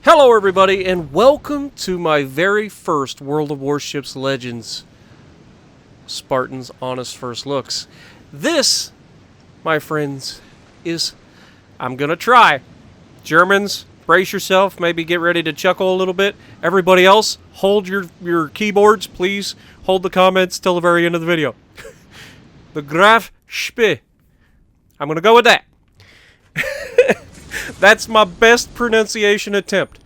Hello everybody, and welcome to my very first World of Warships Legends Spartans Honest First Looks. This, my friends, is... I'm gonna try. Germans, brace yourself, maybe get ready to chuckle a little bit. Everybody else, hold your keyboards, please. Hold the comments till the very end of the video. The Graf Spee. I'm gonna go with that. That's my best pronunciation attempt.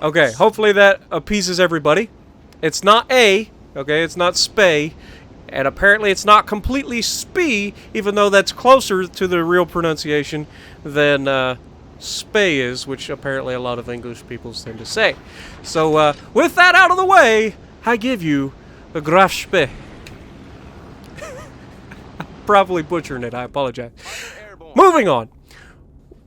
Okay, hopefully that appeases everybody. It's not A, okay, it's not Spee, and apparently it's not completely Spee, even though that's closer to the real pronunciation than Spee is, which apparently a lot of English people tend to say. So, with that out of the way, I give you the Graf Spee. Probably butchering it, I apologize. Moving on.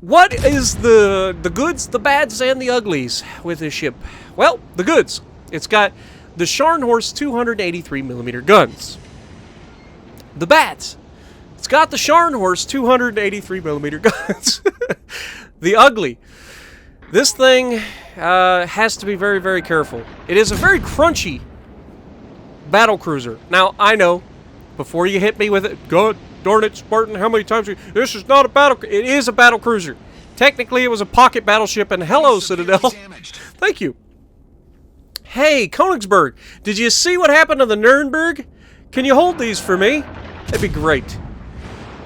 What is the goods, the bads, and the uglies with this ship? Well, the goods. It's got the Scharnhorst 283mm guns. The bads. It's got the Scharnhorst 283mm guns. The ugly. This thing has to be very, very careful. It is a very crunchy battle cruiser. Now, I know, before you hit me with it, God darn it, Spartan, how many times... This is not a battle... It is a battle cruiser. Technically, it was a pocket battleship, and hello, Citadel. Thank you. Hey, Königsberg, did you see what happened to the Nuremberg? Can you hold these for me? That'd be great.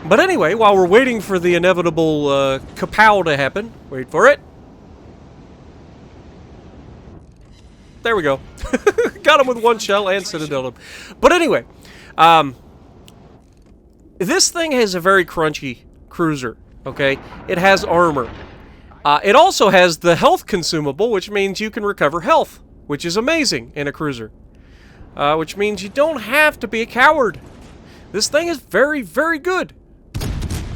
But anyway, while we're waiting for the inevitable kapow to happen, wait for it. There we go. Got him with one shell and Citadel him. But anyway, this thing has a very crunchy cruiser, okay? It has armor. It also has the health consumable, which means you can recover health, which is amazing in a cruiser. Which means you don't have to be a coward. This thing is very, very good.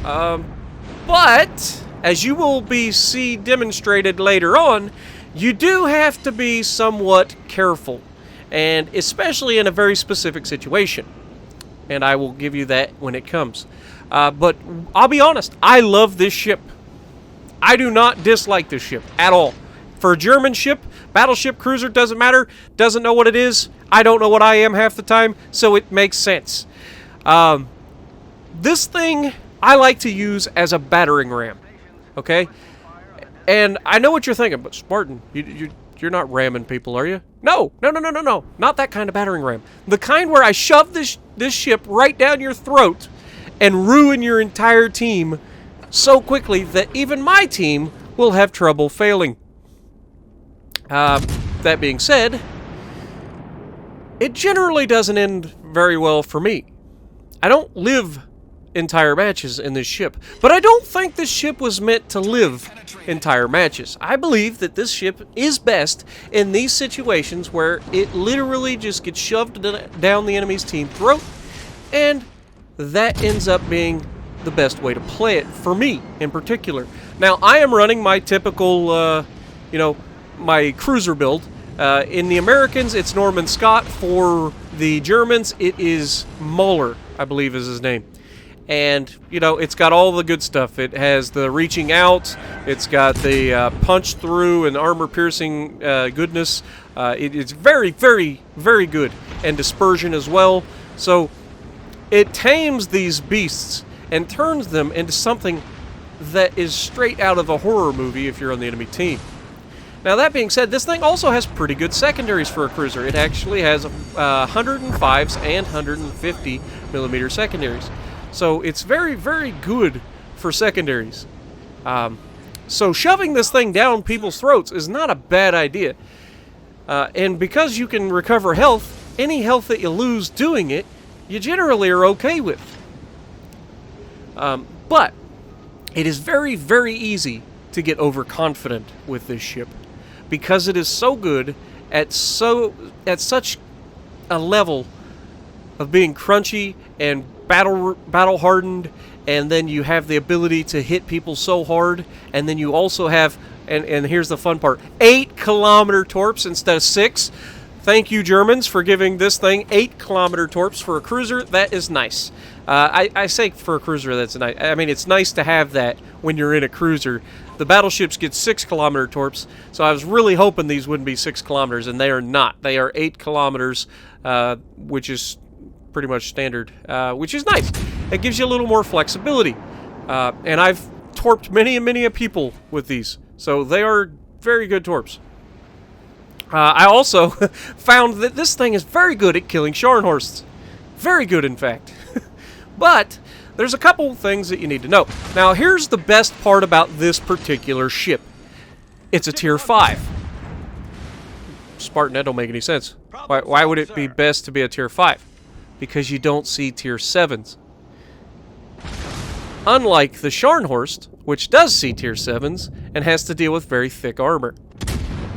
But, as you will see demonstrated later on, you do have to be somewhat careful, and especially in a very specific situation. And I will give you that when it comes. But I'll be honest, I love this ship. I do not dislike this ship at all. For a German ship, battleship, cruiser, doesn't matter, doesn't know what it is. I don't know what I am half the time, so it makes sense. This thing I like to use as a battering ram, okay? And I know what you're thinking, but Spartan, you're not ramming people, are you? No. Not that kind of battering ram. The kind where I shove this ship right down your throat and ruin your entire team so quickly that even my team will have trouble failing. That being said, it generally doesn't end very well for me. I don't live entire matches in this ship, but I don't think this ship was meant to live entire matches. I believe that this ship is best in these situations where it literally just gets shoved down the enemy's team throat, and that ends up being the best way to play it for me in particular. Now, I am running my typical, my cruiser build. In the Americans, it's Norman Scott. For the Germans, it is Muller, I believe is his name. And, it's got all the good stuff. It has the reaching out. It's got the punch through and armor-piercing goodness. It's very, very, very good. And dispersion as well. So, it tames these beasts and turns them into something that is straight out of a horror movie if you're on the enemy team. Now, that being said, this thing also has pretty good secondaries for a cruiser. It actually has 105s and 150mm secondaries. So it's very, very good for secondaries. So shoving this thing down people's throats is not a bad idea. And because you can recover health, any health that you lose doing it, you generally are okay with. But it is very, very easy to get overconfident with this ship, because it is so good at such a level of being crunchy and battle hardened, and then you have the ability to hit people so hard, and then you also have, and here's the fun part, 8-kilometer torps instead of 6. Thank you, Germans, for giving this thing 8-kilometer torps for a cruiser. That is nice. I say for a cruiser that's nice. I mean, it's nice to have that when you're in a cruiser. The battleships get 6-kilometer torps, so I was really hoping these wouldn't be 6 kilometers, and they are not. They are 8 kilometers, which is pretty much standard, which is nice. It gives you a little more flexibility. And I've torped many and many people with these, so they are very good torps. I also found that this thing is very good at killing Scharnhorsts. Very good, in fact. But there's a couple things that you need to know. Now, here's the best part about this particular ship. It's a Tier 5. Spartan, that don't make any sense. Why would it be best to be a Tier 5? Because you don't see Tier 7s. Unlike the Scharnhorst, which does see Tier 7s and has to deal with very thick armor.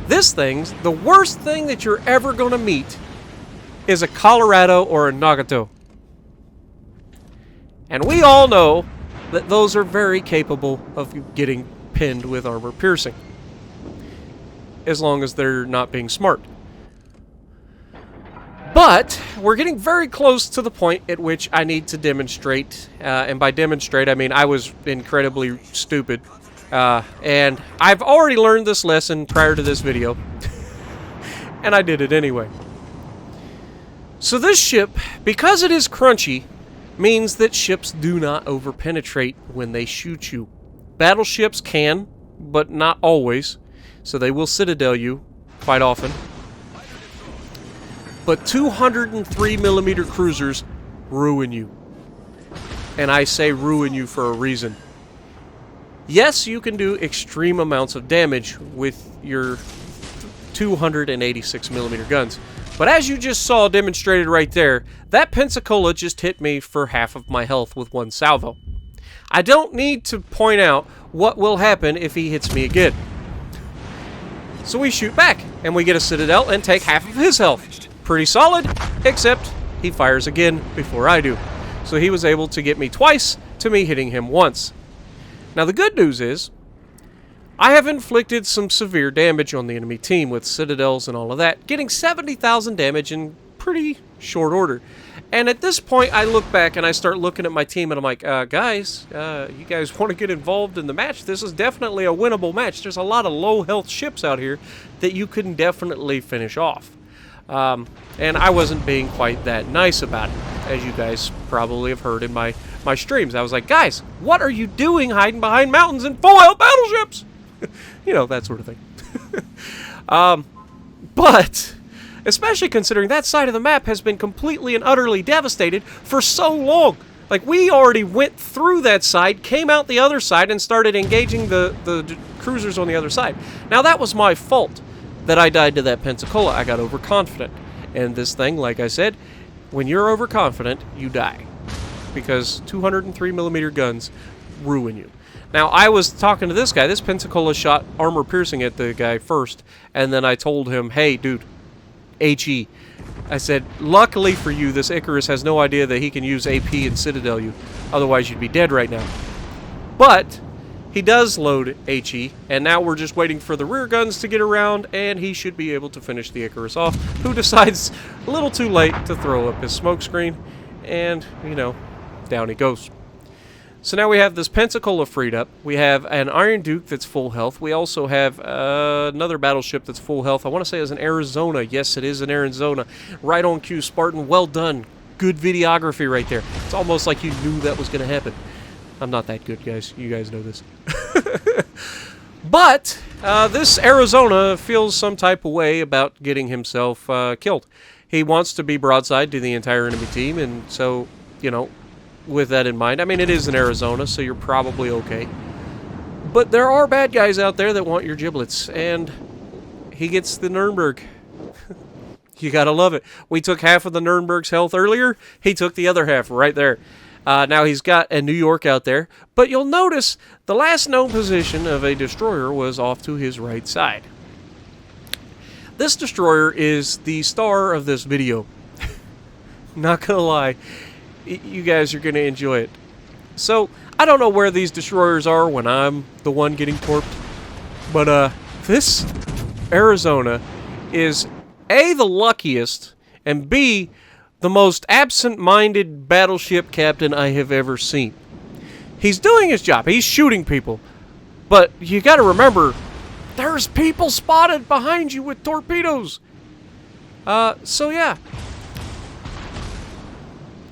This thing's, the worst thing that you're ever going to meet is a Colorado or a Nagato. And we all know that those are very capable of getting pinned with armor piercing. As long as they're not being smart. But we're getting very close to the point at which I need to demonstrate. And by demonstrate, I mean I was incredibly stupid. And I've already learned this lesson prior to this video. And I did it anyway. So this ship, because it is crunchy, means that ships do not overpenetrate when they shoot you. Battleships can, but not always. So they will citadel you quite often. But 203mm cruisers ruin you. And I say ruin you for a reason. Yes, you can do extreme amounts of damage with your 286mm guns. But as you just saw demonstrated right there, that Pensacola just hit me for half of my health with one salvo. I don't need to point out what will happen if he hits me again. So we shoot back, and we get a citadel and take half of his health. Pretty solid, except he fires again before I do. So he was able to get me twice to me hitting him once. Now the good news is, I have inflicted some severe damage on the enemy team with citadels and all of that, getting 70,000 damage in pretty short order. And at this point, I look back and I start looking at my team and I'm like, guys, you guys want to get involved in the match? This is definitely a winnable match. There's a lot of low health ships out here that you can definitely finish off. And I wasn't being quite that nice about it, as you guys probably have heard in my streams. I was like, guys, what are you doing hiding behind mountains in full health battleships? You know, that sort of thing. But, especially considering that side of the map has been completely and utterly devastated for so long. Like, we already went through that side, came out the other side, and started engaging the cruisers on the other side. Now, that was my fault that I died to that Pensacola. I got overconfident. And this thing, like I said, when you're overconfident, you die. Because 203mm guns ruin you. Now, I was talking to this guy. This Pensacola shot armor piercing at the guy first, and then I told him, hey, dude, HE. I said, luckily for you, this Icarus has no idea that he can use AP and citadel you. Otherwise, you'd be dead right now. But he does load HE, and now we're just waiting for the rear guns to get around, and he should be able to finish the Icarus off, who decides a little too late to throw up his smoke screen, and, you know, down he goes. So now we have this Pensacola freed up. We have an Iron Duke that's full health. We also have another battleship that's full health. I want to say it's an Arizona. Yes, it is an Arizona. Right on cue, Spartan. Well done. Good videography right there. It's almost like you knew that was going to happen. I'm not that good, guys. You guys know this. But this Arizona feels some type of way about getting himself killed. He wants to be broadside to the entire enemy team, and so, you know, with that in mind, I mean, it is in Arizona, so you're probably okay. But there are bad guys out there that want your giblets, and he gets the Nuremberg. You gotta love it. We took half of the Nuremberg's health earlier. He took the other half right there. Now he's got a New York out there, but you'll notice the last known position of a destroyer was off to his right side. This destroyer is the star of this video. Not gonna lie. You guys are going to enjoy it. So, I don't know where these destroyers are when I'm the one getting torped. But, this Arizona is A, the luckiest, and B, the most absent-minded battleship captain I have ever seen. He's doing his job. He's shooting people. But you got to remember, there's people spotted behind you with torpedoes. So yeah.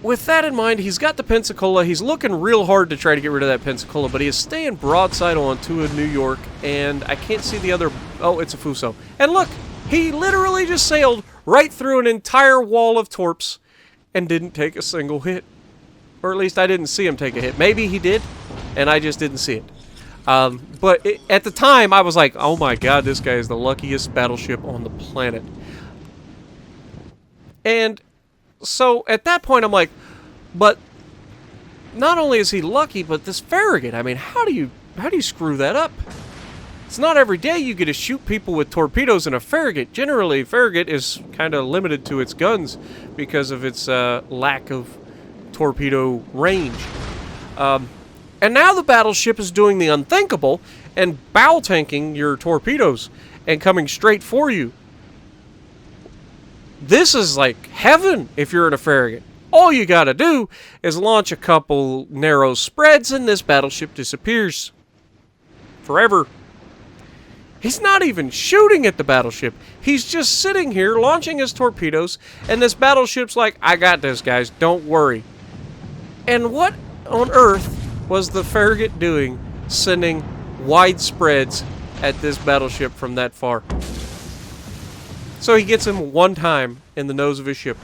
With that in mind, he's got the Pensacola. He's looking real hard to try to get rid of that Pensacola, but he is staying broadside on to a New York, and I can't see the other... Oh, it's a Fuso. And look, he literally just sailed right through an entire wall of torps and didn't take a single hit. Or at least I didn't see him take a hit. Maybe he did, and I just didn't see it. But at the time, I was like, oh my god, this guy is the luckiest battleship on the planet. And so at that point, I'm like, but not only is he lucky, but this Farragut, I mean, how do you screw that up? It's not every day you get to shoot people with torpedoes in a Farragut. Generally, Farragut is kind of limited to its guns because of its lack of torpedo range. And now the battleship is doing the unthinkable and bow tanking your torpedoes and coming straight for you. This is like heaven if you're in a Farragut. All you gotta do is launch a couple narrow spreads and this battleship disappears. Forever. He's not even shooting at the battleship. He's just sitting here launching his torpedoes, and this battleship's like, I got this, guys, don't worry. And what on earth was the Farragut doing sending wide spreads at this battleship from that far? So he gets him one time in the nose of his ship.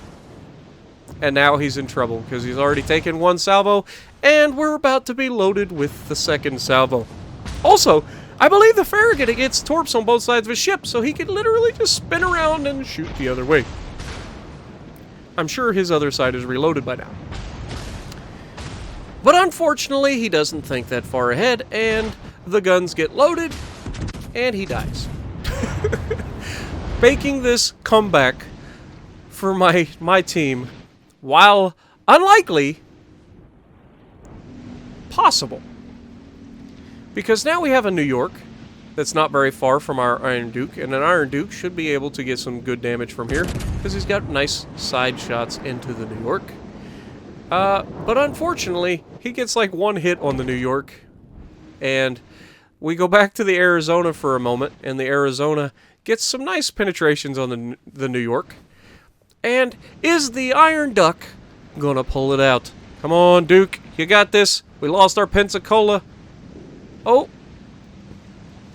And now he's in trouble because he's already taken one salvo, and we're about to be loaded with the second salvo. Also, I believe the Farragut gets torps on both sides of his ship, so he could literally just spin around and shoot the other way. I'm sure his other side is reloaded by now. But unfortunately, he doesn't think that far ahead, and the guns get loaded, and he dies. Making this comeback for my team, while unlikely, possible. Because now we have a New York that's not very far from our Iron Duke, and an Iron Duke should be able to get some good damage from here, because he's got nice side shots into the New York. But unfortunately, he gets like one hit on the New York, and we go back to the Arizona for a moment, and the Arizona gets some nice penetrations on the New York. And is the Iron Duck gonna pull it out? Come on, Duke, you got this. We lost our Pensacola. Oh,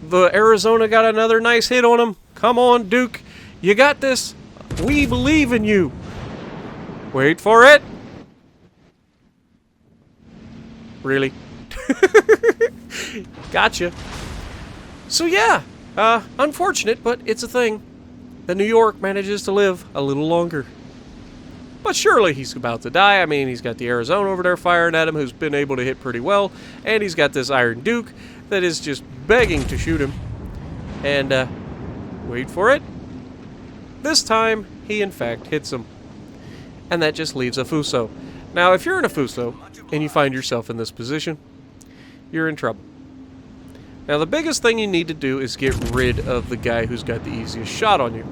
the Arizona got another nice hit on him. Come on, Duke, you got this. We believe in you. Wait for it. Really? Gotcha. So yeah, unfortunate, but it's a thing. The New York manages to live a little longer. But surely he's about to die. I mean, he's got the Arizona over there firing at him, who's been able to hit pretty well. And he's got this Iron Duke that is just begging to shoot him. And, wait for it. This time, he in fact hits him. And that just leaves a Fuso. Now, if you're in a Fuso, and you find yourself in this position, you're in trouble. Now, the biggest thing you need to do is get rid of the guy who's got the easiest shot on you.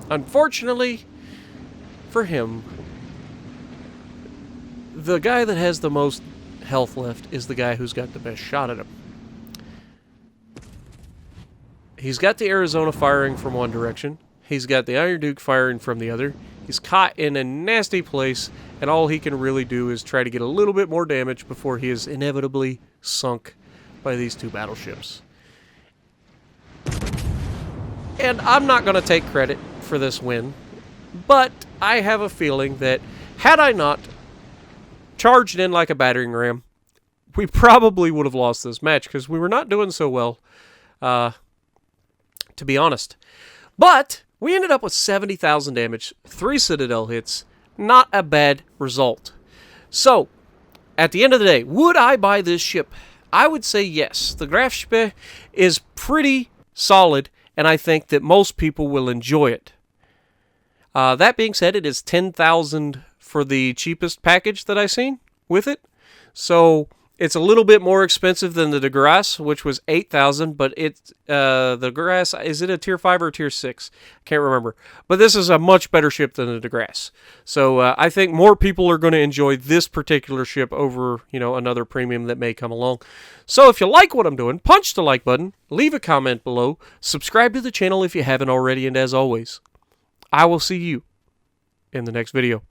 Unfortunately, for him, the guy that has the most health left is the guy who's got the best shot at him. He's got the Arizona firing from one direction. He's got the Iron Duke firing from the other. He's caught in a nasty place, and all he can really do is try to get a little bit more damage before he is inevitably sunk by these two battleships. And I'm not going to take credit for this win, but I have a feeling that had I not charged in like a battering ram, we probably would have lost this match because we were not doing so well, to be honest. But we ended up with 70,000 damage, 3 Citadel hits, not a bad result. So, at the end of the day, would I buy this ship? I would say yes. The Graf Spee is pretty solid, and I think that most people will enjoy it. That being said, it is 10,000 for the cheapest package that I've seen with it. So, It's a little bit more expensive than the Graf, which was 8,000, but the Graf, is it a tier 5 or tier 6? Can't remember. But this is a much better ship than the Graf. So I think more people are going to enjoy this particular ship over, another premium that may come along. So if you like what I'm doing, punch the like button, leave a comment below, subscribe to the channel if you haven't already, and as always, I will see you in the next video.